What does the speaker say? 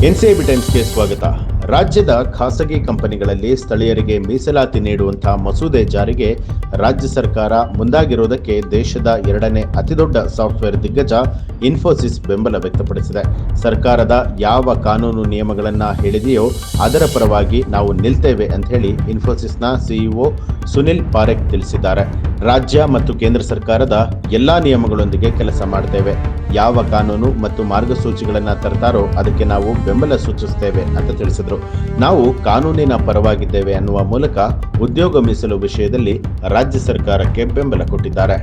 NCIB ಟೈಮ್ಸ್ಗೆ ಸ್ವಾಗತ. ರಾಜ್ಯದ ಖಾಸಗಿ ಕಂಪನಿಗಳಲ್ಲಿ ಸ್ಥಳೀಯರಿಗೆ ಮೀಸಲಾತಿ ನೀಡುವಂತಹ ಮಸೂದೆ ಜಾರಿಗೆ ರಾಜ್ಯ ಸರ್ಕಾರ ಮುಂದಾಗಿರುವುದಕ್ಕೆ ದೇಶದ ಎರಡನೇ ಅತಿದೊಡ್ಡ ಸಾಫ್ಟ್ವೇರ್ ದಿಗ್ಗಜ ಇನ್ಫೋಸಿಸ್ ಬೆಂಬಲ ವ್ಯಕ್ತಪಡಿಸಿದೆ. ಸರ್ಕಾರದ ಯಾವ ಕಾನೂನು ನಿಯಮಗಳನ್ನು ಹೇಳಿದೆಯೋ ಅದರ ಪರವಾಗಿ ನಾವು ನಿಲ್ತೇವೆ ಅಂತ ಹೇಳಿ ಇನ್ಫೋಸಿಸ್ನ ಸಿಇಒ ಸುನಿಲ್ ಪಾರೇಖ್ ತಿಳಿಸಿದ್ದಾರೆ. ರಾಜ್ಯ ಮತ್ತು ಕೇಂದ್ರ ಸರ್ಕಾರದ ಎಲ್ಲಾ ನಿಯಮಗಳೊಂದಿಗೆ ಕೆಲಸ ಮಾಡ್ತೇವೆ. ಯಾವ ಕಾನೂನು ಮತ್ತು ಮಾರ್ಗಸೂಚಿಗಳನ್ನು ತರ್ತಾರೋ ಅದಕ್ಕೆ ನಾವು ಬೆಂಬಲ ಸೂಚಿಸುತ್ತೇವೆ ಅಂತ ತಿಳಿಸಿದರು. ನಾವು ಕಾನೂನಿನ ಪರವಾಗಿದ್ದೇವೆ ಅನ್ನುವ ಮೂಲಕ ಉದ್ಯೋಗ ಮೀಸಲು ವಿಷಯದಲ್ಲಿ ರಾಜ್ಯ ಸರ್ಕಾರಕ್ಕೆ ಬೆಂಬಲ ಕೊಟ್ಟಿದ್ದಾರೆ.